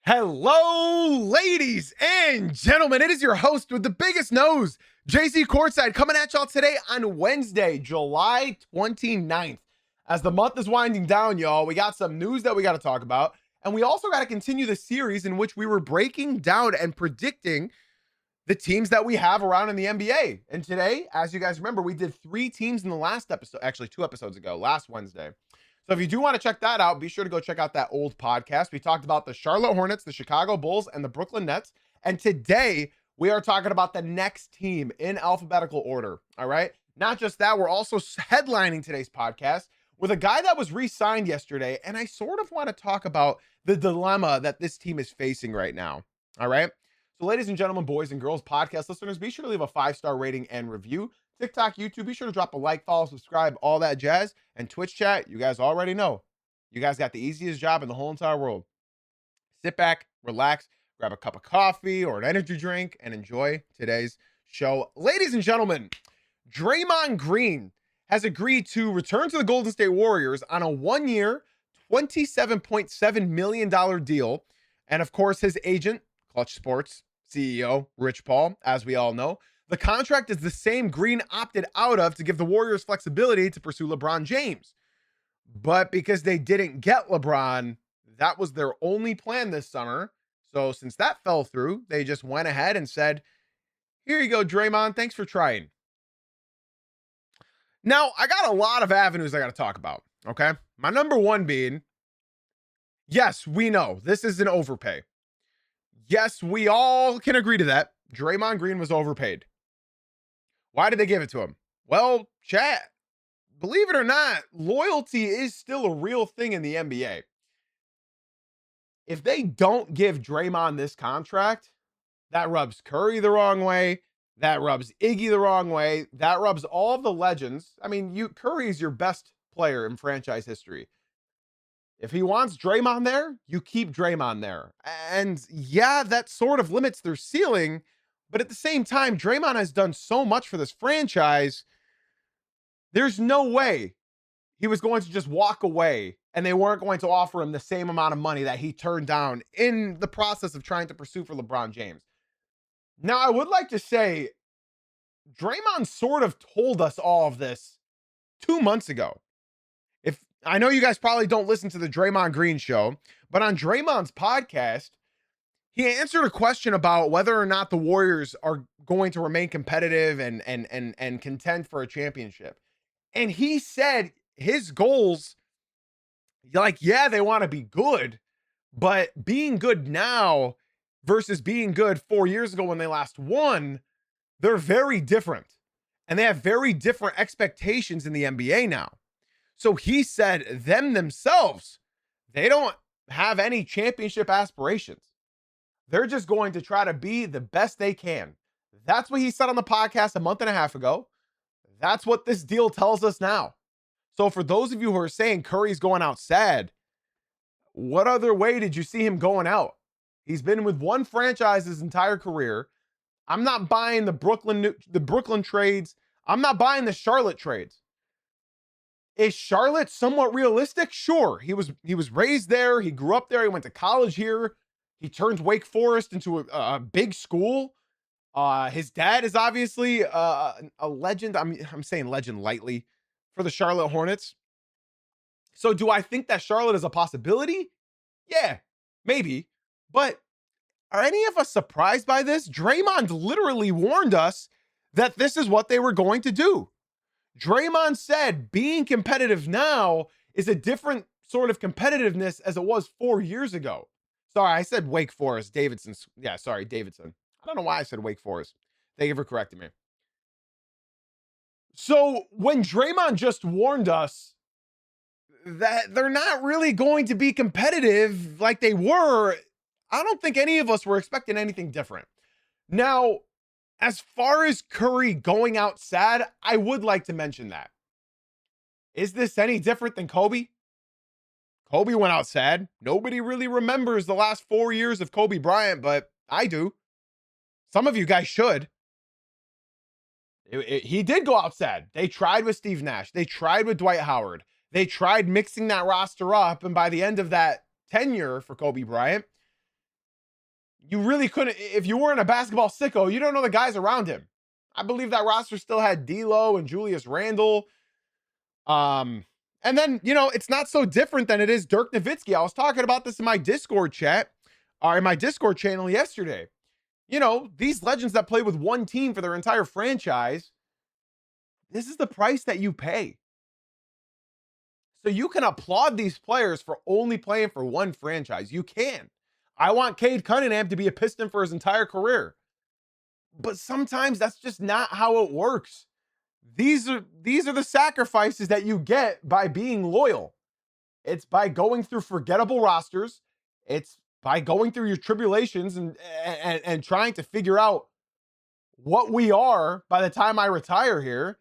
Hello, ladies and gentlemen. It is your host with the biggest nose, JC Courtside, coming at y'all today on Wednesday, July 29th. As the month is winding down, y'all, we got some news that we got to talk about. And we also got to continue the series in which we were breaking down and predicting the teams that we have around in the NBA. And today, as you guys remember, we did 3 teams in the last episode, actually 2 episodes ago, last Wednesday. So if you do want to check that out, be sure to go check out that old podcast. We talked about the Charlotte Hornets, the Chicago Bulls, and the Brooklyn Nets. And today we are talking about the next team in alphabetical order. All right. Not just that, we're also headlining today's podcast with a guy that was re-signed yesterday. And I sort of want to talk about the dilemma that this team is facing right now. All right. So ladies and gentlemen, boys and girls, podcast listeners, be sure to leave a 5-star rating and review. TikTok, YouTube, be sure to drop a like, follow, subscribe, all that jazz. And Twitch chat, you guys already know. You guys got the easiest job in the whole entire world. Sit back, relax, grab a cup of coffee or an energy drink, and enjoy today's show. Ladies and gentlemen, Draymond Green has agreed to return to the Golden State Warriors on a 1-year, $27.7 million deal. And of course, his agent, Clutch Sports CEO, Rich Paul, as we all know, the contract is the same Green opted out of to give the Warriors flexibility to pursue LeBron James. But because they didn't get LeBron, that was their only plan this summer. So since that fell through, they just went ahead and said, here you go, Draymond. Thanks for trying. Now, I got a lot of avenues I got to talk about, okay? My number one being, yes, we know this is an overpay. Yes, we all can agree to that. Draymond Green was overpaid. Why did they give it to him? Well, chat, believe it or not, loyalty is still a real thing in the NBA. If they don't give Draymond this contract, that rubs Curry the wrong way. That rubs Iggy the wrong way. That rubs all of the legends. I mean, Curry is your best player in franchise history. If he wants Draymond there, you keep Draymond there. And yeah, that sort of limits their ceiling. But at the same time, Draymond has done so much for this franchise. There's no way he was going to just walk away and they weren't going to offer him the same amount of money that he turned down in the process of trying to pursue for LeBron James. Now, I would like to say Draymond sort of told us all of this 2 months ago. If I know you guys probably don't listen to the Draymond Green show, but on Draymond's podcast, he answered a question about whether or not the Warriors are going to remain competitive and contend for a championship. And he said his goals, like, yeah, they want to be good, but being good now versus being good 4 years ago when they last won, they're very different. And they have very different expectations in the NBA now. So he said themselves, they don't have any championship aspirations. They're just going to try to be the best they can. That's what he said on the podcast a month and a half ago. That's what this deal tells us now. So for those of you who are saying Curry's going out sad, what other way did you see him going out? He's been with one franchise his entire career. I'm not buying the Brooklyn trades. I'm not buying the Charlotte trades. Is Charlotte somewhat realistic? Sure. He was raised there. He grew up there. He went to college here. He turned Wake Forest into a big school. His dad is obviously a legend. I'm saying legend lightly for the Charlotte Hornets. So do I think that Charlotte is a possibility? Yeah, maybe. But are any of us surprised by this? Draymond literally warned us that this is what they were going to do. Draymond said being competitive now is a different sort of competitiveness as it was 4 years ago. Sorry, I said Wake Forest, Davidson. Yeah, sorry, Davidson. I don't know why I said Wake Forest. Thank you for correcting me. So when Draymond just warned us that they're not really going to be competitive like they were, I don't think any of us were expecting anything different. Now, as far as Curry going out sad, I would like to mention that. Is this any different than Kobe? Kobe went out sad. Nobody really remembers the last 4 years of Kobe Bryant, but I do. Some of you guys should. He did go out sad. They tried with Steve Nash. They tried with Dwight Howard. They tried mixing that roster up. And by the end of that tenure for Kobe Bryant, You really couldn't, if you weren't a basketball sicko, you don't know the guys around him. I believe that roster still had D'Lo and Julius Randle. Um, and then, it's not so different than it is Dirk Nowitzki. I was talking about this in my Discord chat, or in my Discord channel yesterday. These legends that play with one team for their entire franchise, this is the price that you pay. So you can applaud these players for only playing for one franchise. You can. I want Cade Cunningham to be a Piston for his entire career. But sometimes that's just not how it works. These are the sacrifices that you get by being loyal. It's by going through forgettable rosters. It's by going through your tribulations and trying to figure out what we are by the time I retire here.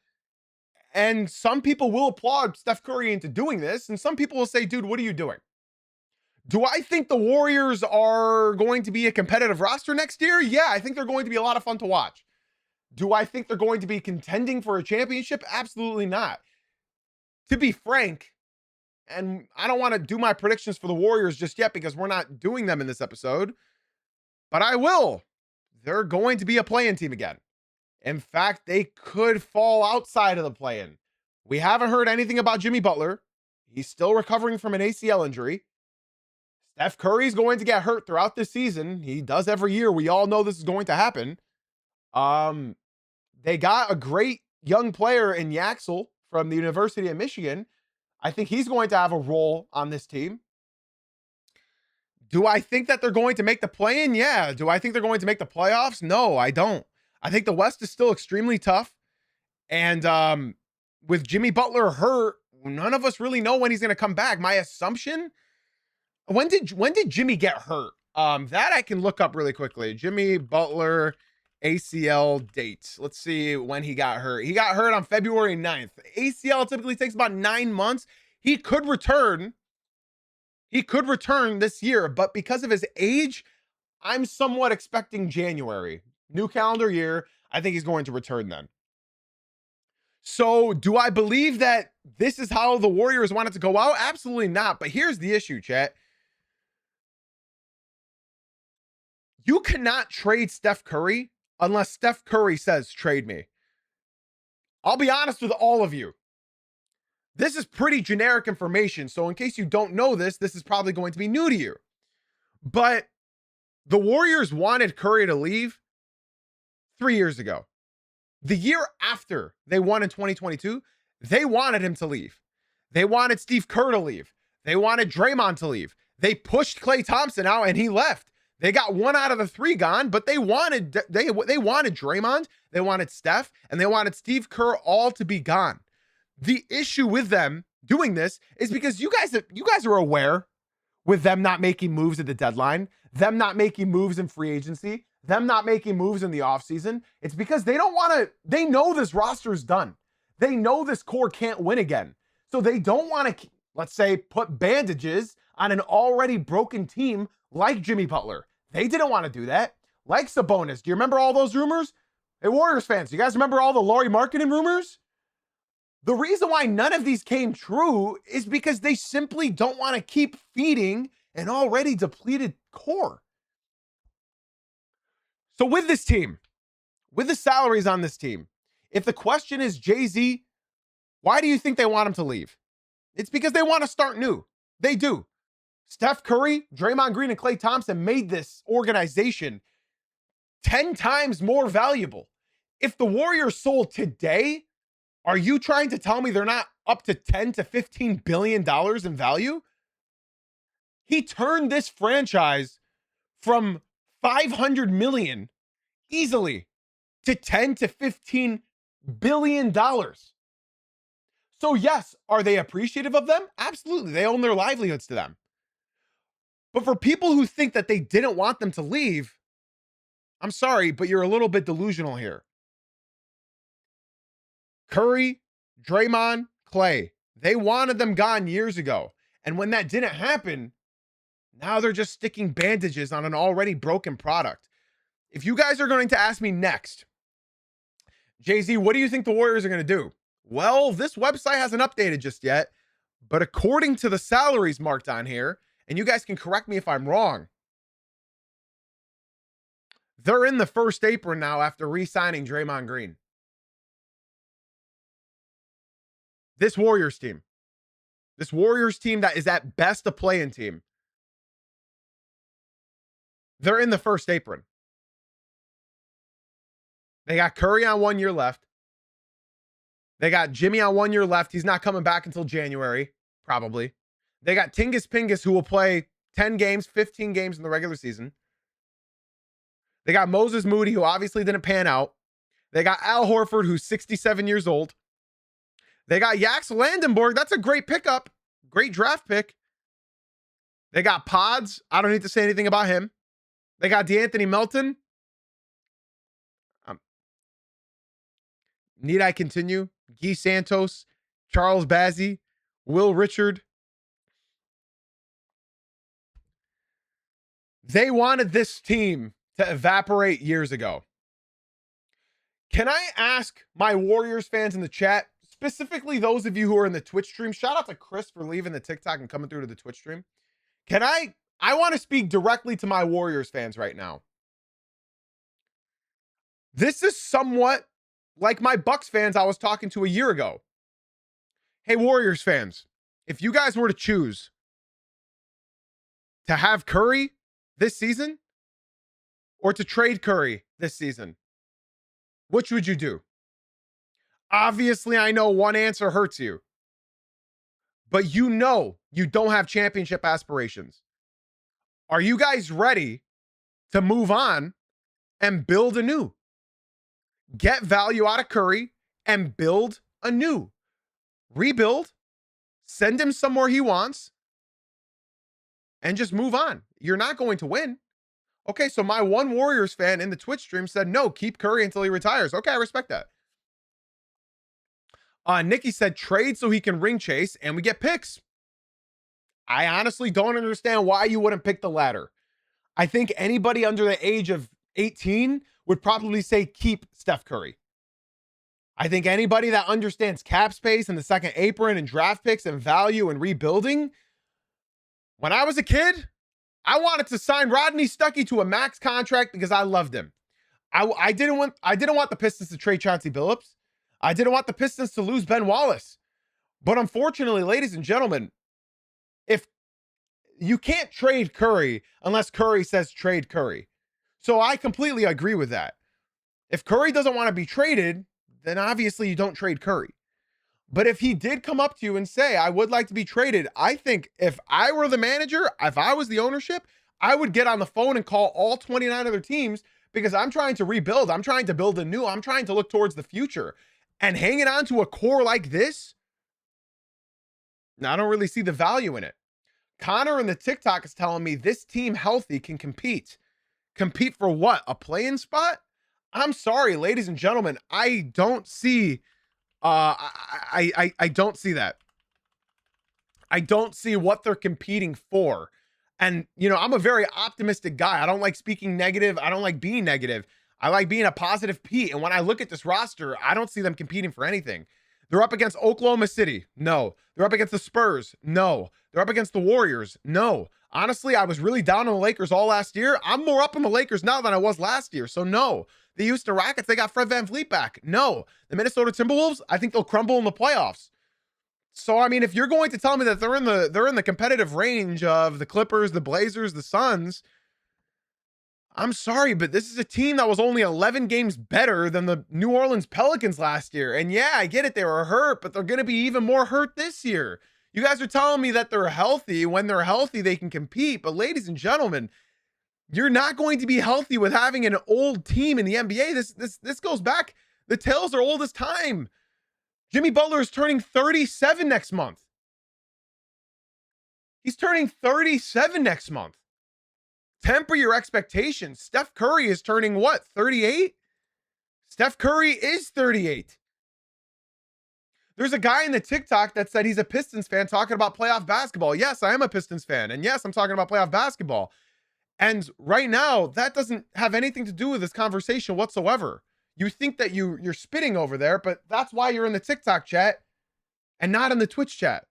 And some people will applaud Steph Curry into doing this, and some people will say, dude, what are you doing? Do I think the Warriors are going to be a competitive roster next year? Yeah, I think they're going to be a lot of fun to watch. Do I think they're going to be contending for a championship? Absolutely not. To be frank, and I don't want to do my predictions for the Warriors just yet because we're not doing them in this episode, but I will. They're going to be a play-in team again. In fact, they could fall outside of the play-in. We haven't heard anything about Jimmy Butler. He's still recovering from an ACL injury. Steph Curry's going to get hurt throughout this season. He does every year. We all know this is going to happen. They got a great young player in Yaxel from the University of Michigan. I think he's going to have a role on this team. Do I think that they're going to make the play-in? Yeah. Do I think they're going to make the playoffs? No, I don't. I think the West is still extremely tough. And with Jimmy Butler hurt, none of us really know when he's going to come back. My assumption, when did Jimmy get hurt? That I can look up really quickly. Jimmy Butler ACL date. Let's see when he got hurt. He got hurt on February 9th. ACL typically takes about 9 months. He could return this year, but because of his age, I'm somewhat expecting January. New calendar year. I think he's going to return then. So do I believe that this is how the Warriors want it to go out? Absolutely not. But here's the issue, chat. You cannot trade Steph Curry unless Steph Curry says, trade me. I'll be honest with all of you. This is pretty generic information. So in case you don't know this, this is probably going to be new to you. But the Warriors wanted Curry to leave 3 years ago. The year after they won in 2022, they wanted him to leave. They wanted Steve Kerr to leave. They wanted Draymond to leave. They pushed Klay Thompson out and he left. They got 1 out of the 3 gone, but they wanted Draymond, they wanted Steph, and they wanted Steve Kerr all to be gone. The issue with them doing this is because you guys are aware with them not making moves at the deadline, them not making moves in free agency, them not making moves in the offseason. It's because they know this roster is done. They know this core can't win again. So they don't want to, let's say, put bandages on an already broken team like Jimmy Butler. They didn't want to do that. Like Sabonis. Do you remember all those rumors? Hey, Warriors fans, you guys remember all the Lauri Markkanen rumors? The reason why none of these came true is because they simply don't want to keep feeding an already depleted core. So with this team, with the salaries on this team, if the question is, Jay-Z, why do you think they want him to leave? It's because they want to start new. They do. Steph Curry, Draymond Green, and Klay Thompson made this organization 10 times more valuable. If the Warriors sold today, are you trying to tell me they're not up to 10 to 15 billion dollars in value? He turned this franchise from 500 million easily to 10 to 15 billion dollars. So yes, are they appreciative of them? Absolutely. They own their livelihoods to them. But for people who think that they didn't want them to leave, I'm sorry, but you're a little bit delusional here. Curry, Draymond, Klay, they wanted them gone years ago. And when that didn't happen, now they're just sticking bandages on an already broken product. If you guys are going to ask me next, Jay-Z, what do you think the Warriors are going to do? Well, this website hasn't updated just yet, but according to the salaries marked on here, and you guys can correct me if I'm wrong, They're in the first apron now after re-signing Draymond Green. This Warriors team that is at best a play-in team, they're in the first apron. They got Curry on 1 year left. They got Jimmy on 1 year left. He's not coming back until January, probably. They got Tingus Pingus, who will play 10 games, 15 games in the regular season. They got Moses Moody, who obviously didn't pan out. They got Al Horford, who's 67 years old. They got Jax Landenborg. That's a great pickup. Great draft pick. They got Pods. I don't need to say anything about him. They got DeAnthony Melton. Need I continue? Guy Santos, Charles Bazzi, Will Richard. They wanted this team to evaporate years ago. Can I ask my Warriors fans in the chat, specifically those of you who are in the Twitch stream, shout out to Chris for leaving the TikTok and coming through to the Twitch stream. I want to speak directly to my Warriors fans right now. This is somewhat like my Bucks fans I was talking to a year ago. Hey, Warriors fans, if you guys were to choose to have Curry this season or to trade Curry this season, which would you do? Obviously, I know one answer hurts you, but you know you don't have championship aspirations. Are you guys ready to move on and build anew? Get value out of Curry and build anew. Rebuild, send him somewhere he wants, and just move on. You're not going to win. Okay, so my one Warriors fan in the Twitch stream said, no, keep Curry until he retires. Okay, I respect that. Nikki said, trade so he can ring chase and we get picks. I honestly don't understand why you wouldn't pick the latter. I think anybody under the age of 18 would probably say keep Steph Curry. I think anybody that understands cap space and the second apron and draft picks and value and rebuilding. When I was a kid, I wanted to sign Rodney Stuckey to a max contract because I loved him. I didn't want the Pistons to trade Chauncey Billups. I didn't want the Pistons to lose Ben Wallace. But unfortunately, ladies and gentlemen, if you can't trade Curry unless Curry says trade Curry. So I completely agree with that. If Curry doesn't want to be traded, then obviously you don't trade Curry. But if he did come up to you and say, I would like to be traded, I think if I were the manager, if I was the ownership, I would get on the phone and call all 29 other teams because I'm trying to rebuild. I'm trying to build anew. I'm trying to look towards the future. And hanging on to a core like this, I don't really see the value in it. Connor in the TikTok is telling me this team healthy can compete. Compete for what? A play-in spot? I'm sorry, ladies and gentlemen. I don't see I don't see that. I don't see what they're competing for. And, you know, I'm a very optimistic guy. I don't like speaking negative. I don't like being negative. I like being a positive Pete. And when I look at this roster, I don't see them competing for anything. They're up against Oklahoma City. No. They're up against the Spurs. No. They're up against the Warriors. No. Honestly, I was really down on the Lakers all last year. I'm more up on the Lakers now than I was last year. So no. The Houston Rockets, they got Fred VanVleet back. No. The Minnesota Timberwolves, I think they'll crumble in the playoffs. So, I mean, if you're going to tell me that they're in the competitive range of the Clippers, the Blazers, the Suns, I'm sorry, but this is a team that was only 11 games better than the New Orleans Pelicans last year. And yeah, I get it. They were hurt, but they're going to be even more hurt this year. You guys are telling me that they're healthy. When they're healthy, they can compete. But ladies and gentlemen, you're not going to be healthy with having an old team in the NBA. This goes back. The tales are old as time. Jimmy Butler is turning 37 next month. He's turning 37 next month. Temper your expectations. Steph Curry is turning what? 38? Steph Curry is 38. There's a guy in the TikTok that said he's a Pistons fan talking about playoff basketball. Yes, I am a Pistons fan. And yes, I'm talking about playoff basketball. And right now, that doesn't have anything to do with this conversation whatsoever. You think that you're spitting over there, but that's why you're in the TikTok chat and not in the Twitch chat.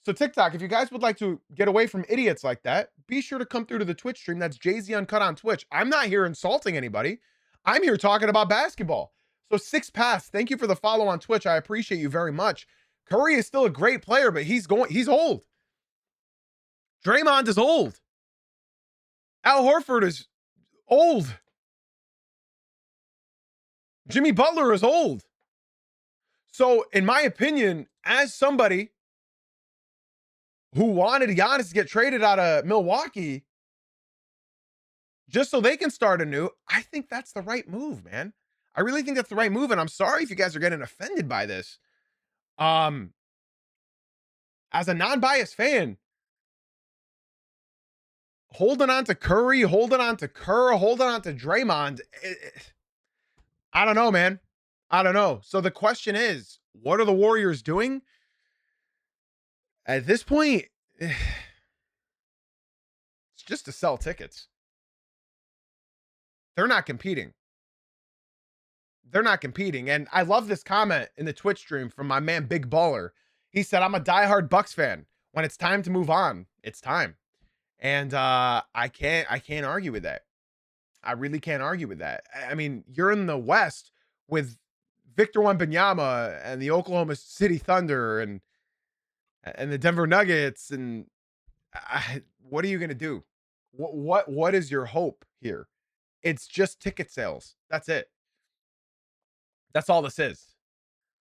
So TikTok, if you guys would like to get away from idiots like that, be sure to come through to the Twitch stream. That's Jay-Z Uncut on Twitch. I'm not here insulting anybody. I'm here talking about basketball. So Six Pass, thank you for the follow on Twitch. I appreciate you very much. Curry is still a great player, but he's old. Draymond is old. Al Horford is old. Jimmy Butler is old. So, in my opinion, as somebody who wanted Giannis to get traded out of Milwaukee just so they can start anew, I think that's the right move, man. I really think that's the right move, and I'm sorry if you guys are getting offended by this. As a non-biased fan, holding on to Curry, holding on to Kerr, holding on to Draymond, I don't know, man. I don't know. So the question is, what are the Warriors doing? At this point, it's just to sell tickets. They're not competing. They're not competing. And I love this comment in the Twitch stream from my man Big Baller. He said, I'm a diehard Bucks fan. When it's time to move on, it's time. And I can't argue with that. I really can't argue with that. I mean, you're in the West with Victor Wembanyama and the Oklahoma City Thunder and the Denver Nuggets, and what are you going to do? What is your hope here? It's just ticket sales. That's it. That's all this is.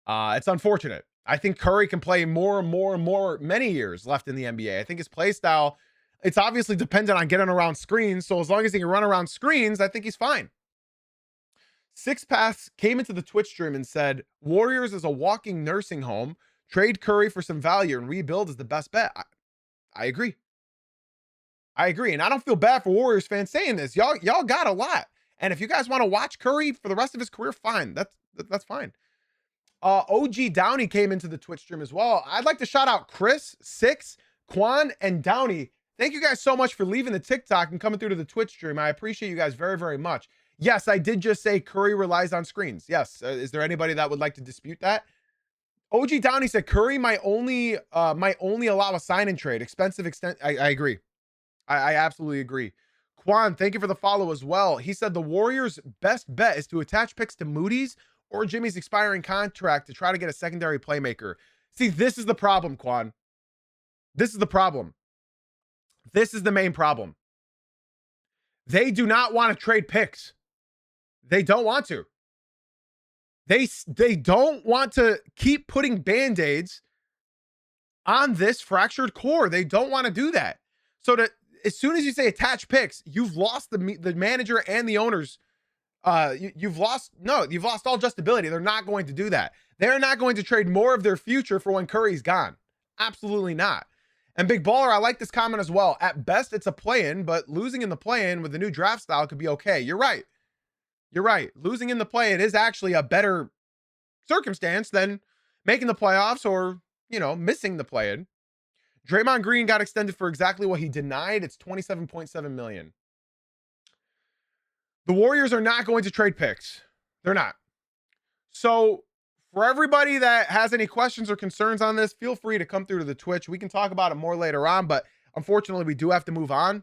It's unfortunate. I think Curry can play more and more and more, many years left in the NBA. I think his play style, it's obviously dependent on getting around screens. So as long as he can run around screens, I think he's fine. Six Paths came into the Twitch stream and said, Warriors is a walking nursing home. Trade Curry for some value and rebuild is the best bet. I agree. I agree. And I don't feel bad for Warriors fans saying this. Y'all got a lot. And if you guys want to watch Curry for the rest of his career, fine. That's fine. OG Downey came into the Twitch stream as well. I'd like to shout out Chris, Six, Quan, and Downey. Thank you guys so much for leaving the TikTok and coming through to the Twitch stream. I appreciate you guys very, very much. Yes, I did just say Curry relies on screens. Yes. Is there anybody that would like to dispute that? OG Downey said Curry might only allow a sign and trade. Expensive extent. I agree. I absolutely agree. Quan, thank you for the follow as well. He said the Warriors' best bet is to attach picks to Moody's or Jimmy's expiring contract to try to get a secondary playmaker. See, this is the problem, Quan. This is the problem. This is the main problem. They do not want to trade picks. They don't want to. They don't want to keep putting Band-Aids on this fractured core. They don't want to do that. So that as soon as you say attach picks, you've lost the manager and the owners. You've lost all justability. They're not going to do that. They're not going to trade more of their future for when Curry's gone. Absolutely not. And Big Baller, I like this comment as well. At best, it's a play-in, but losing in the play-in with the new draft style could be okay. You're right. You're right. Losing in the play-in is actually a better circumstance than making the playoffs or, missing the play-in. Draymond Green got extended for exactly what he denied. It's $27.7 million. The Warriors are not going to trade picks. They're not. So for everybody that has any questions or concerns on this, feel free to come through to the Twitch. We can talk about it more later on, but unfortunately we do have to move on.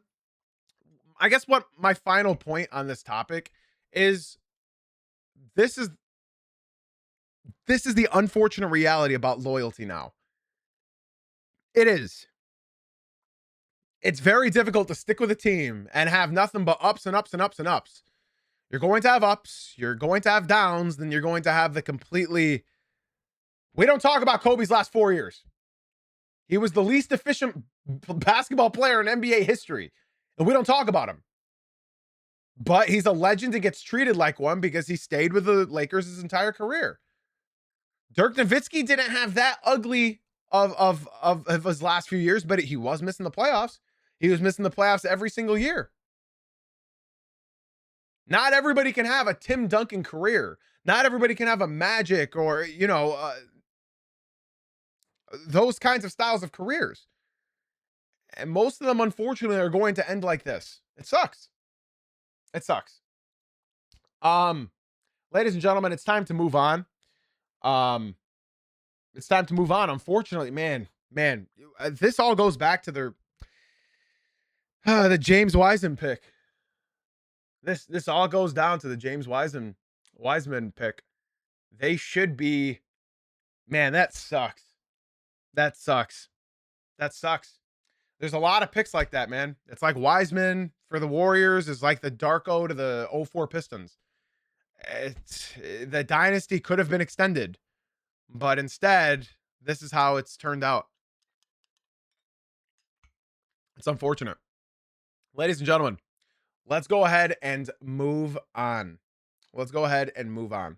I guess what my final point on this topic is, this is the unfortunate reality about loyalty now. It is. It's very difficult to stick with a team and have nothing but ups and ups and ups and ups. You're going to have ups, you're going to have downs, then you're going to have the completely... We don't talk about Kobe's last 4 years. He was the least efficient basketball player in NBA history, and we don't talk about him. But he's a legend and gets treated like one because he stayed with the Lakers his entire career. Dirk Nowitzki didn't have that ugly of his last few years, but he was missing the playoffs. He was missing the playoffs every single year. Not everybody can have a Tim Duncan career. Not everybody can have a Magic or, those kinds of styles of careers. And most of them, unfortunately, are going to end like this. It sucks. It sucks. Ladies and gentlemen, it's time to move on. It's time to move on. Unfortunately, man, Man, this all goes back to their the James Wiseman pick. This all goes down to the James Wiseman pick. They should be, man, that sucks. That sucks. That sucks. There's a lot of picks like that, man. It's like Wiseman for the Warriors is like the Darko to the '04 Pistons. The dynasty could have been extended, but instead, this is how it's turned out. It's unfortunate. Ladies and gentlemen, let's go ahead and move on. Let's go ahead and move on.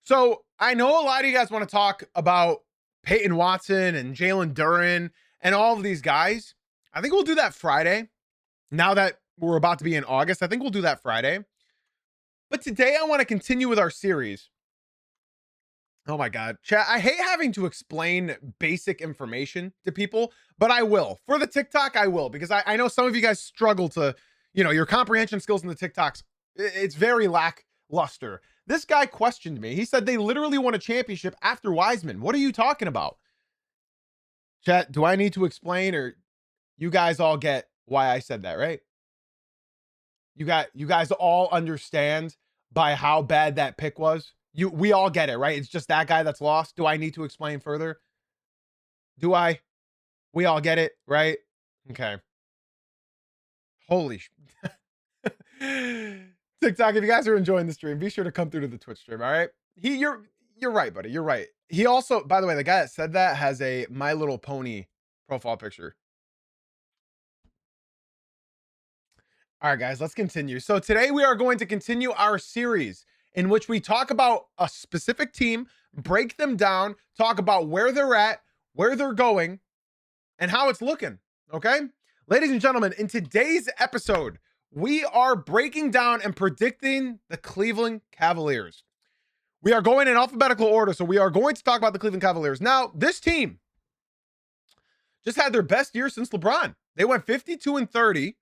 So I know a lot of you guys want to talk about Peyton Watson and Jalen Duren and all of these guys. I think we'll do that Friday. Now that we're about to be in August, I think we'll do that Friday. But today I want to continue with our series. Oh my God, chat. I hate having to explain basic information to people, but I will. For the TikTok, I will, because I know some of you guys struggle to, your comprehension skills in the TikToks. It's very lackluster. This guy questioned me. He said they literally won a championship after Wiseman. What are you talking about? Chat, do I need to explain, or you guys all get why I said that, right? You guys all understand by how bad that pick was? We all get it, right? It's just that guy that's lost. Do I need to explain further? Do I? We all get it, right? Okay. Holy TikTok, if you guys are enjoying the stream, be sure to come through to the Twitch stream, all right? You're right, buddy. You're right. He also, by the way, the guy that said that has a My Little Pony profile picture. All right, guys, let's continue. So today we are going to continue our series in which we talk about a specific team, break them down, talk about where they're at, where they're going, and how it's looking, okay? Ladies and gentlemen, in today's episode, we are breaking down and predicting the Cleveland Cavaliers. We are going in alphabetical order, so we are going to talk about the Cleveland Cavaliers. Now, this team just had their best year since LeBron. They went 52-30,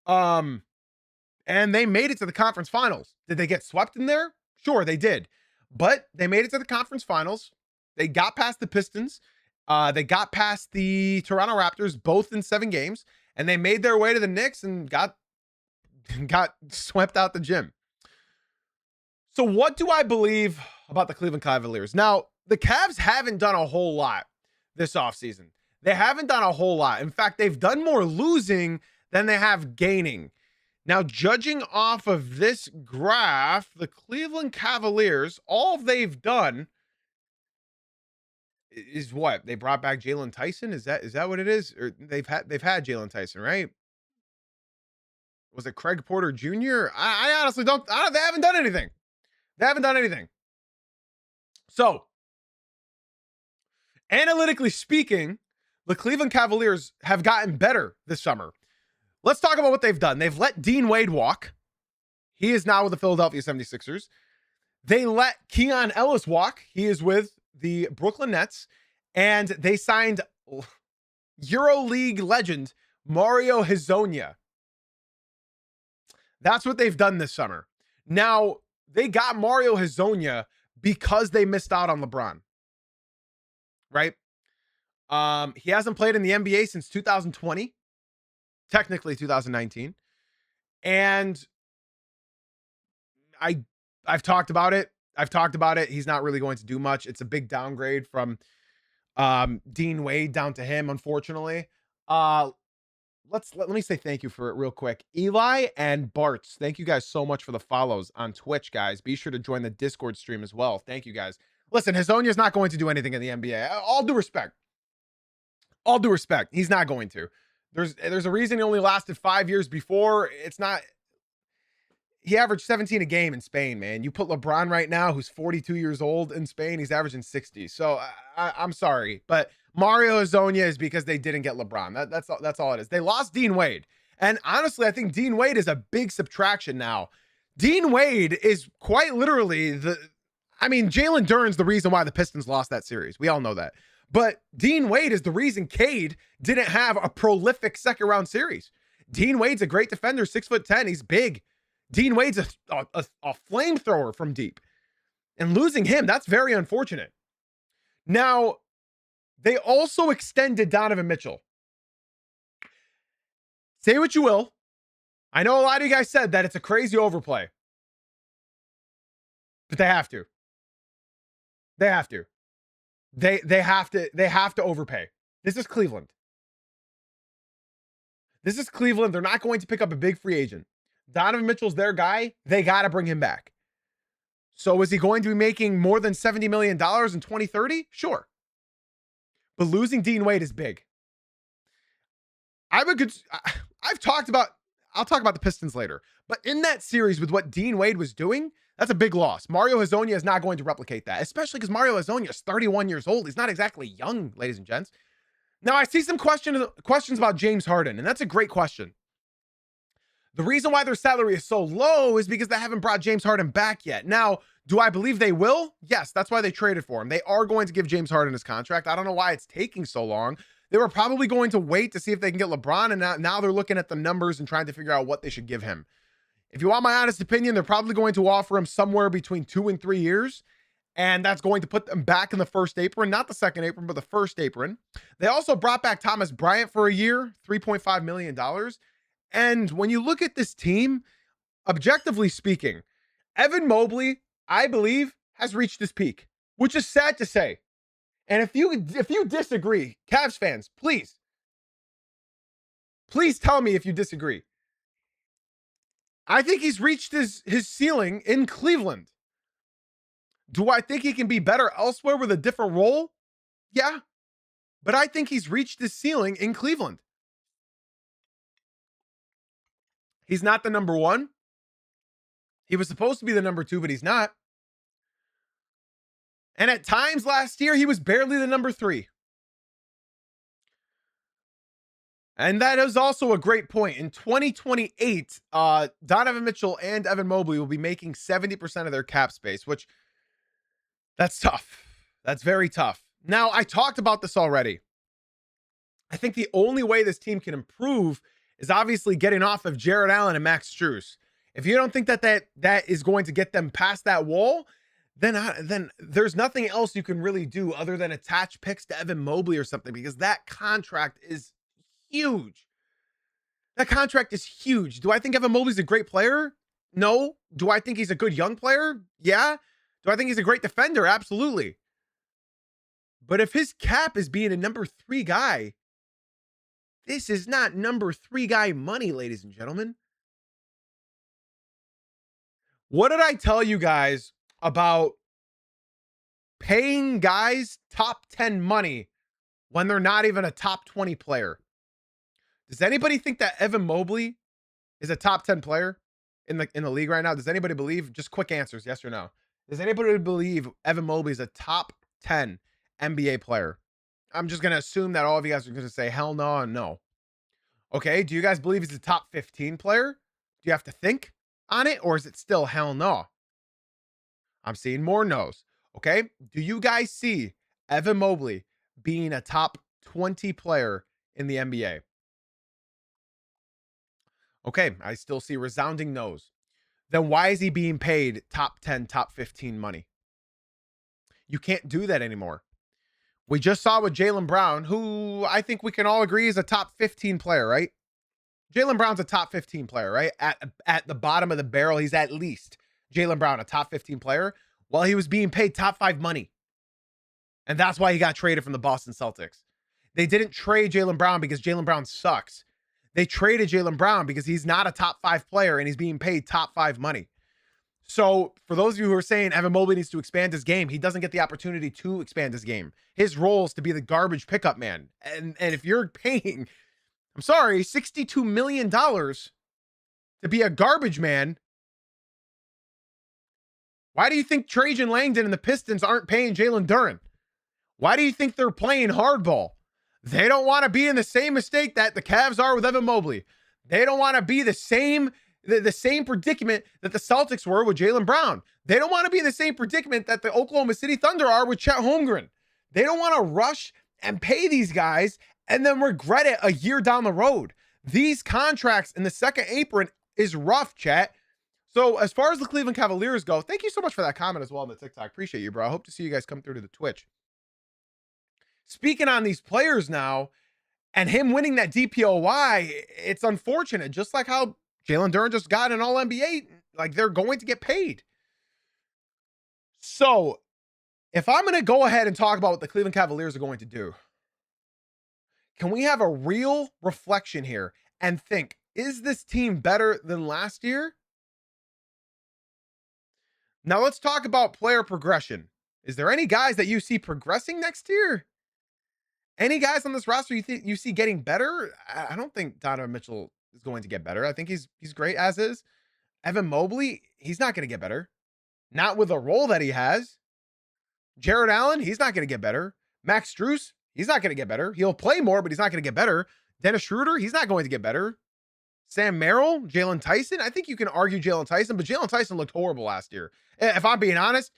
and they made it to the conference finals. Did they get swept in there? Sure, they did. But they made it to the conference finals. They got past the Pistons. They got past the Toronto Raptors, both in 7 games. And they made their way to the Knicks and got swept out the gym. So what do I believe about the Cleveland Cavaliers? Now, the Cavs haven't done a whole lot this offseason. They haven't done a whole lot. In fact, they've done more losing than they have gaining. Now, judging off of this graph, the Cleveland Cavaliers, all they've done is what? They brought back Jalen Tyson? Is that what it is? Or they've had Jalen Tyson, right? Was it Craig Porter Jr.? I honestly don't. They haven't done anything. They haven't done anything. So, analytically speaking, the Cleveland Cavaliers have gotten better this summer. Let's talk about what they've done. They've let Dean Wade walk. He is now with the Philadelphia 76ers. They let Keon Ellis walk. He is with the Brooklyn Nets. And they signed EuroLeague legend Mario Hezonja. That's what they've done this summer. Now, they got Mario Hezonja because they missed out on LeBron. Right? He hasn't played in the NBA since 2020. Technically 2019. And I've talked about it. He's not really going to do much. It's a big downgrade from Dean Wade down to him, unfortunately. Let me say thank you for it real quick. Eli and Bartz, thank you guys so much for the follows on Twitch, guys. Be sure to join the Discord stream as well. Thank you, guys. Listen, Hezonja is not going to do anything in the NBA. All due respect. He's not going to. There's a reason he only lasted 5 years before. It's not. He averaged 17 a game in Spain, man. You put LeBron right now, who's 42 years old in Spain, he's averaging 60. So I'm sorry, but Mario Hezonja is because they didn't get LeBron. That's all it is. They lost Dean Wade, and honestly, I think Dean Wade is a big subtraction now. Dean Wade is quite literally Jalen Duren's the reason why the Pistons lost that series. We all know that. But Dean Wade is the reason Cade didn't have a prolific second round series. Dean Wade's a great defender, 6'10". He's big. Dean Wade's a flamethrower from deep. And losing him, that's very unfortunate. Now, They also extended Donovan Mitchell. Say what you will. I know a lot of you guys said that it's a crazy overplay, but they have to. They have to. They have to overpay. This is Cleveland. This is Cleveland. They're not going to pick up a big free agent. Donovan Mitchell's their guy. They got to bring him back. So is he going to be making more than $70 million in 2030? Sure. But losing Dean Wade is big. I'll talk about the Pistons later. But in that series with what Dean Wade was doing, that's a big loss. Mario Hezonja is not going to replicate that, especially because Mario Hezonja is 31 years old. He's not exactly young, ladies and gents. Now, I see some questions about James Harden, and that's a great question. The reason why their salary is so low is because they haven't brought James Harden back yet. Now, do I believe they will? Yes, that's why they traded for him. They are going to give James Harden his contract. I don't know why it's taking so long. They were probably going to wait to see if they can get LeBron, and now they're looking at the numbers and trying to figure out what they should give him. If you want my honest opinion, they're probably going to offer him somewhere between 2 and 3 years, and that's going to put them back in the first apron, not the second apron, but the first apron. They also brought back Thomas Bryant for a year, $3.5 million. And when you look at this team, objectively speaking, Evan Mobley, I believe, has reached his peak, which is sad to say. And if you disagree, Cavs fans, please tell me if you disagree. I think he's reached his ceiling in Cleveland. Do I think he can be better elsewhere with a different role? Yeah. But I think he's reached his ceiling in Cleveland. He's not the number one. He was supposed to be the number 2, but he's not. And at times last year, he was barely the number 3. And that is also a great point. In 2028, Donovan Mitchell and Evan Mobley will be making 70% of their cap space, which that's tough. That's very tough. Now, I talked about this already. I think the only way this team can improve is obviously getting off of Jared Allen and Max Strus. If you don't think that is going to get them past that wall, then there's nothing else you can really do other than attach picks to Evan Mobley or something, because that contract is huge. That contract is huge. Do I think Evan Mobley's a great player? No. Do I think he's a good young player? Yeah. Do I think he's a great defender? Absolutely. But if his cap is being a number 3 guy, this is not number 3 guy money, ladies and gentlemen. What did I tell you guys about paying guys top 10 money when they're not even a top 20 player? Does anybody think that Evan Mobley is a top 10 player in the league right now? Does anybody believe? Just quick answers, yes or no. Does anybody believe Evan Mobley is a top 10 NBA player? I'm just going to assume that all of you guys are going to say hell no and no. Okay, do you guys believe he's a top 15 player? Do you have to think on it, or is it still hell no? I'm seeing more no's. Okay, do you guys see Evan Mobley being a top 20 player in the NBA? Okay, I still see resounding no's. Then why is he being paid top 10, top 15 money? You can't do that anymore. We just saw with Jaylen Brown, who I think we can all agree is a top 15 player, right? Jaylen Brown's a top 15 player, right? At the bottom of the barrel, he's at least Jaylen Brown, a top 15 player, while he was being paid top 5 money. And that's why he got traded from the Boston Celtics. They didn't trade Jaylen Brown because Jaylen Brown sucks. They traded Jaylen Brown because he's not a top 5 player and he's being paid top 5 money. So for those of you who are saying Evan Mobley needs to expand his game, he doesn't get the opportunity to expand his game. His role is to be the garbage pickup man. And if you're paying, I'm sorry, $62 million to be a garbage man, why do you think Trajan Langdon and the Pistons aren't paying Jalen Duren? Why do you think they're playing hardball? They don't want to be in the same mistake that the Cavs are with Evan Mobley. They don't want to be the same predicament that the Celtics were with Jaylen Brown. They don't want to be in the same predicament that the Oklahoma City Thunder are with Chet Holmgren. They don't want to rush and pay these guys and then regret it a year down the road. These contracts in the second apron is rough, chat. So as far as the Cleveland Cavaliers go, thank you so much for that comment as well on the TikTok. Appreciate you, bro. I hope to see you guys come through to the Twitch. speaking on these players now and him winning that DPOY, it's unfortunate. Just like how Jalen Duren just got an All NBA, like they're going to get paid. So if I'm going to go ahead and talk about what the Cleveland Cavaliers are going to do, can we have a real reflection here and think, is this team better than last year? Now let's talk about player progression. Is there any guys that you see progressing next year? Any guys on this roster you think you see getting better? I don't think Donovan Mitchell is going to get better. I think he's great as is. Evan Mobley, he's not going to get better. Not with the role that he has. Jared Allen, he's not going to get better. Max Strus, he's not going to get better. He'll play more, but he's not going to get better. Dennis Schroeder, he's not going to get better. Sam Merrill, Jalen Tyson. I think you can argue Jalen Tyson, but Jalen Tyson looked horrible last year. If I'm being honest,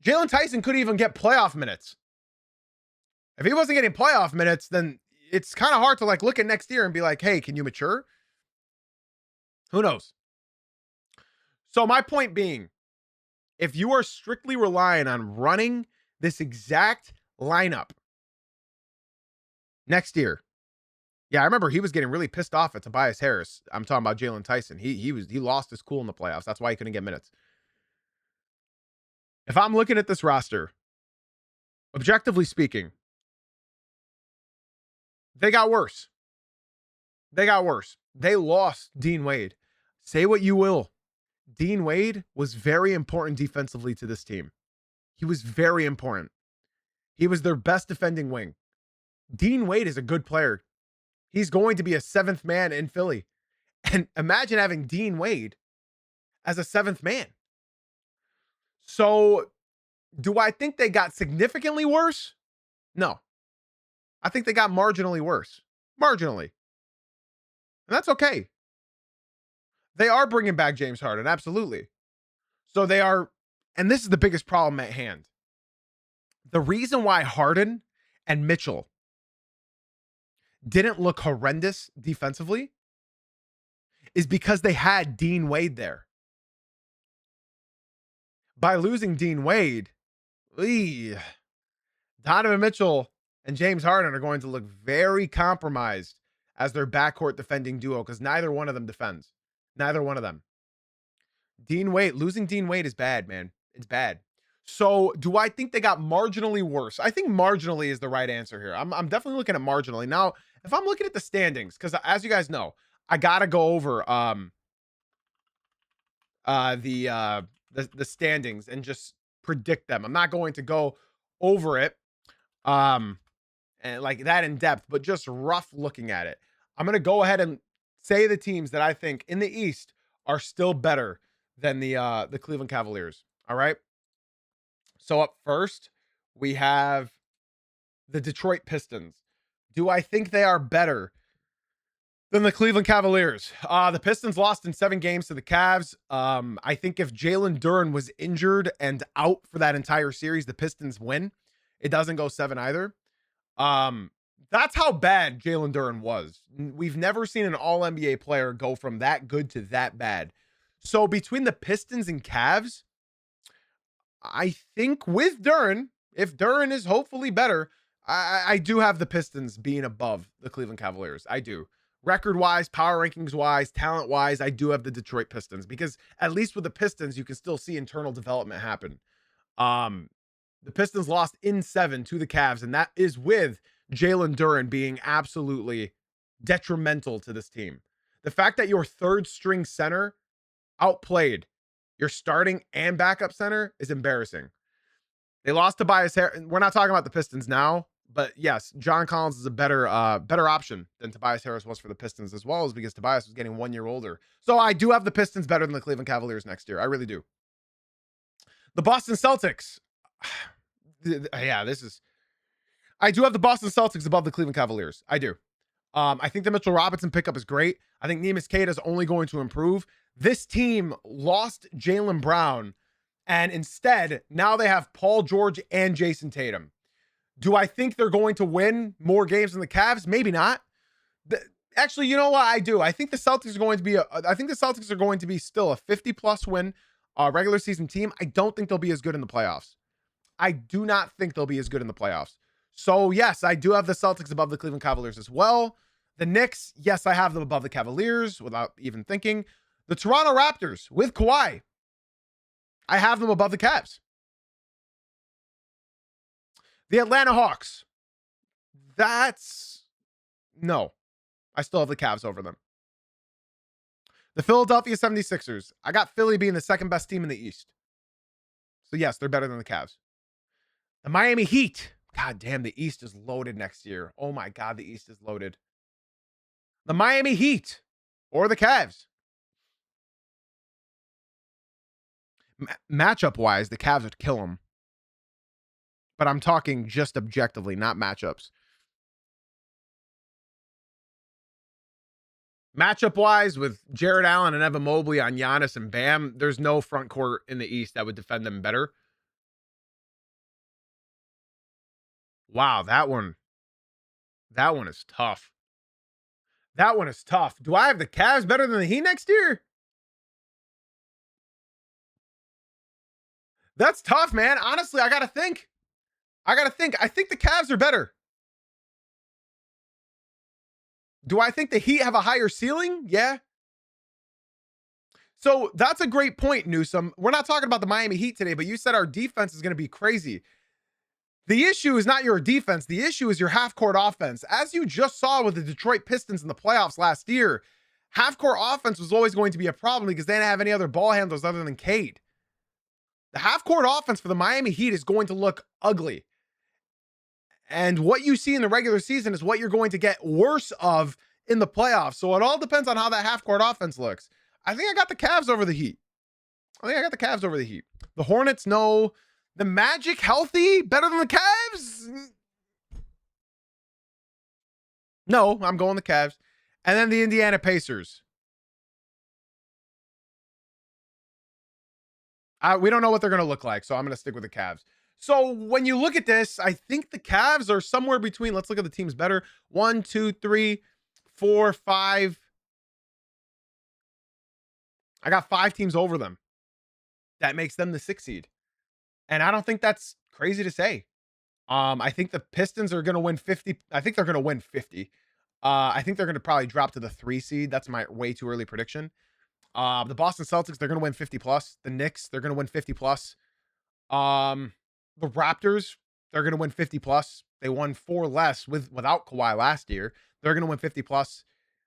Jalen Tyson couldn't even get playoff minutes. If he wasn't getting playoff minutes, then it's kind of hard to like look at next year and be like, hey, can you mature? Who knows? So my point being, if you are strictly relying on running this exact lineup next year, yeah, I remember he was getting really pissed off at Tobias Harris. I'm talking about Jalen Tyson. He lost his cool in the playoffs. That's why he couldn't get minutes. If I'm looking at this roster, objectively speaking, they got worse. They got worse. They lost Dean Wade. Say what you will. Dean Wade was very important defensively to this team. He was very important. He was their best defending wing. Dean Wade is a good player. He's going to be a seventh man in Philly. And imagine having Dean Wade as a seventh man. So, do I think they got significantly worse? No. I think they got marginally worse. Marginally. And that's okay. They are bringing back James Harden, absolutely. So they are, and this is the biggest problem at hand. The reason why Harden and Mitchell didn't look horrendous defensively is because they had Dean Wade there. By losing Dean Wade, Donovan Mitchell and James Harden are going to look very compromised as their backcourt defending duo because neither one of them defends. Neither one of them. Losing Dean Wade is bad, man. It's bad. So do I think they got marginally worse? I think marginally is the right answer here. I'm definitely looking at marginally. Now, if I'm looking at the standings, because as you guys know, I gotta go over the standings and just predict them. I'm not going to go over it and like that in depth, but just rough looking at it. I'm gonna go ahead and say the teams that I think in the East are still better than the Cleveland Cavaliers. All right. So up first, we have the Detroit Pistons. Do I think they are better than the Cleveland Cavaliers? The Pistons lost in 7 games to the Cavs. I think if Jalen Duren was injured and out for that entire series, the Pistons win. It doesn't go 7 either. That's how bad Jalen Duren was. We've never seen an all-NBA player go from that good to that bad. So between the Pistons and Cavs, I think with Duren, if Duren is hopefully better, I do have the Pistons being above the Cleveland Cavaliers. I do. Record-wise, power rankings-wise, talent-wise, I do have the Detroit Pistons because at least with the Pistons, you can still see internal development happen. The Pistons lost in 7 to the Cavs, and that is with Jalen Duren being absolutely detrimental to this team. The fact that your third string center outplayed your starting and backup center is embarrassing. They lost Tobias Harris. We're not talking about the Pistons now, but yes, John Collins is a better option than Tobias Harris was for the Pistons, as well as because Tobias was getting 1 year older. So I do have the Pistons better than the Cleveland Cavaliers next year. I really do. The Boston Celtics. Yeah, I do have the Boston Celtics above the Cleveland Cavaliers. I do. I think the Mitchell Robinson pickup is great. I think Neemias Queta is only going to improve. This team lost Jaylen Brown, and instead, now they have Paul George and Jason Tatum. Do I think they're going to win more games than the Cavs? Maybe not. Actually, you know what? I do. I think the Celtics are going to be still a 50-plus win regular season team. I don't think they'll be as good in the playoffs. I do not think they'll be as good in the playoffs. So, yes, I do have the Celtics above the Cleveland Cavaliers as well. The Knicks, yes, I have them above the Cavaliers without even thinking. The Toronto Raptors with Kawhi, I have them above the Cavs. The Atlanta Hawks, no. I still have the Cavs over them. The Philadelphia 76ers, I got Philly being the second best team in the East. So, yes, they're better than the Cavs. The Miami Heat, God damn, the East is loaded next year. Oh my God, the East is loaded. The Miami Heat or the Cavs. Matchup wise, the Cavs would kill them. But I'm talking just objectively, not matchups. Matchup wise, with Jared Allen and Evan Mobley on Giannis and Bam, there's no front court in the East that would defend them better. Wow, that one is tough. That one is tough. Do I have the Cavs better than the Heat next year? That's tough, man. Honestly, I gotta think. I think the Cavs are better. Do I think the Heat have a higher ceiling? Yeah. So that's a great point, Newsom. We're not talking about the Miami Heat today, but you said our defense is going to be crazy. The issue is not your defense. The issue is your half-court offense. As you just saw with the Detroit Pistons in the playoffs last year, half-court offense was always going to be a problem because they didn't have any other ball handlers other than Cade. The half-court offense for the Miami Heat is going to look ugly. And what you see in the regular season is what you're going to get worse of in the playoffs. So it all depends on how that half-court offense looks. I think I got the Cavs over the Heat. The Hornets, no. The Magic, healthy? Better than the Cavs? No, I'm going the Cavs. And then the Indiana Pacers. We don't know what they're going to look like, so I'm going to stick with the Cavs. So when you look at this, I think the Cavs are somewhere between, let's look at the teams better. 1, 2, 3, 4, 5. I got 5 teams over them. That makes them the 6th seed. And I don't think that's crazy to say. I think the Pistons are going to win 50. I think they're going to win 50. I think they're going to probably drop to the 3 seed. That's my way too early prediction. The Boston Celtics, they're going to win 50 plus. The Knicks, they're going to win 50 plus. The Raptors, they're going to win 50 plus. They won 4 less without Kawhi last year. They're going to win 50 plus.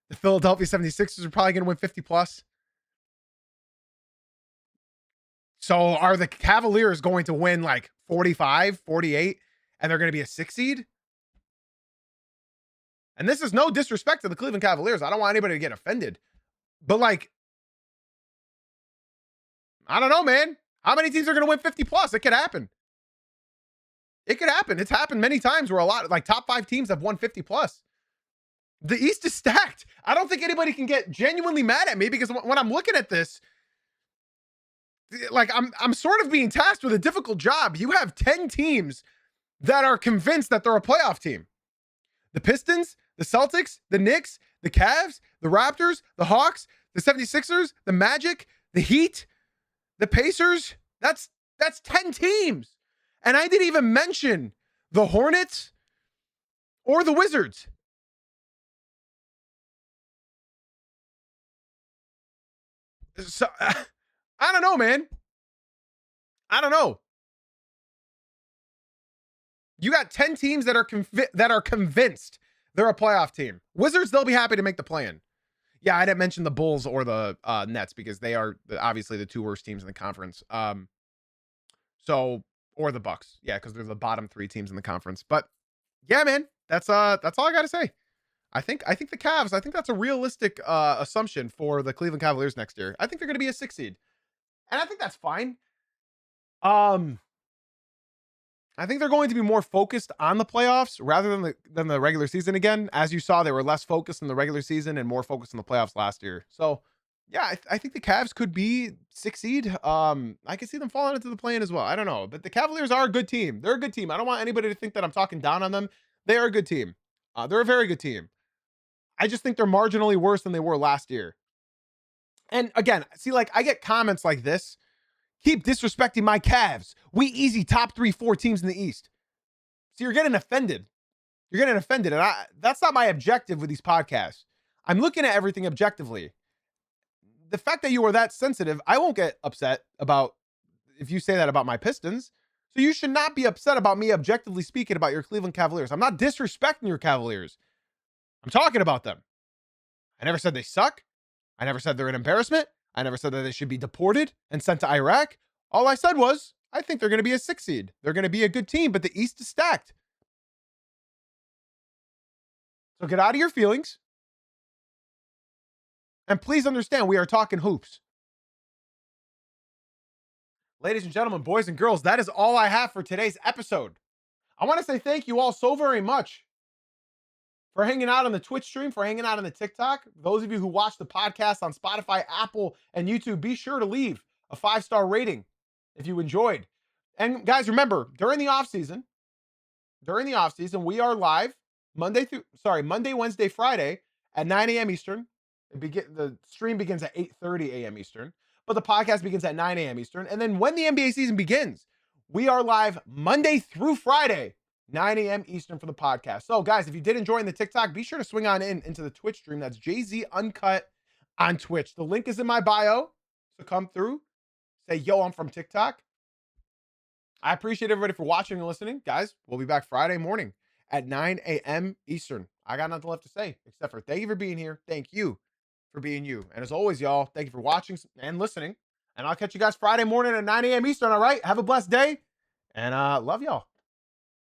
The Philadelphia 76ers are probably going to win 50 plus. So are the Cavaliers going to win like 45, 48, and they're going to be a 6 seed? And this is no disrespect to the Cleveland Cavaliers. I don't want anybody to get offended. But like, I don't know, man. How many teams are going to win 50 plus? It could happen. It could happen. It's happened many times where a lot, like top 5 teams have won 50 plus. The East is stacked. I don't think anybody can get genuinely mad at me because when I'm looking at this, like I'm sort of being tasked with a difficult job. You have 10 teams that are convinced that they're a playoff team. The Pistons, the Celtics, the Knicks, the Cavs, the Raptors, the Hawks, the 76ers, the Magic, the Heat, the Pacers. That's 10 teams. And I didn't even mention the Hornets or the Wizards. So I don't know, man. I don't know. You got 10 teams that are convinced they're a playoff team. Wizards, they'll be happy to make the play-in. Yeah, I didn't mention the Bulls or the Nets because they are obviously the 2 worst teams in the conference. Or the Bucks. Yeah, because they're the bottom 3 teams in the conference. But yeah, man, that's all I gotta say. I think the Cavs, I think that's a realistic assumption for the Cleveland Cavaliers next year. I think they're gonna be a 6 seed. And I think that's fine. I think they're going to be more focused on the playoffs rather than the regular season again. As you saw, they were less focused in the regular season and more focused in the playoffs last year. So, yeah, I think the Cavs could be 6 seed. I can see them falling into the play-in as well. I don't know. But the Cavaliers are a good team. They're a good team. I don't want anybody to think that I'm talking down on them. They are a good team. They're a very good team. I just think they're marginally worse than they were last year. And again, see, like I get comments like this. Keep disrespecting my Cavs. We easy top 3, 4 teams in the East. So you're getting offended. You're getting offended. And that's not my objective with these podcasts. I'm looking at everything objectively. The fact that you are that sensitive, I won't get upset about if you say that about my Pistons. So you should not be upset about me objectively speaking about your Cleveland Cavaliers. I'm not disrespecting your Cavaliers. I'm talking about them. I never said they suck. I never said they're an embarrassment. I never said that they should be deported and sent to Iraq. All I said was, I think they're going to be a 6 seed. They're going to be a good team, but the East is stacked. So get out of your feelings. And please understand, we are talking hoops. Ladies and gentlemen, boys and girls, that is all I have for today's episode. I want to say thank you all so very much for hanging out on the Twitch stream, for hanging out on the TikTok. Those of you who watch the podcast on Spotify, Apple, and YouTube, be sure to leave a 5-star rating if you enjoyed. And guys, remember, during the off season, we are live Monday, Wednesday, Friday at 9 a.m. Eastern. The stream begins at 8:30 a.m. Eastern, but the podcast begins at 9 a.m. Eastern. And then when the NBA season begins, we are live Monday through Friday, 9 a.m. Eastern for the podcast. So guys, if you did enjoy the TikTok, be sure to swing on into the Twitch stream. That's JZ Uncut on Twitch. The link is in my bio. So come through, say, yo, I'm from TikTok. I appreciate everybody for watching and listening. Guys, we'll be back Friday morning at 9 a.m. Eastern. I got nothing left to say except for thank you for being here. Thank you for being you. And as always, y'all, thank you for watching and listening. And I'll catch you guys Friday morning at 9 a.m. Eastern. All right. Have a blessed day. And love y'all.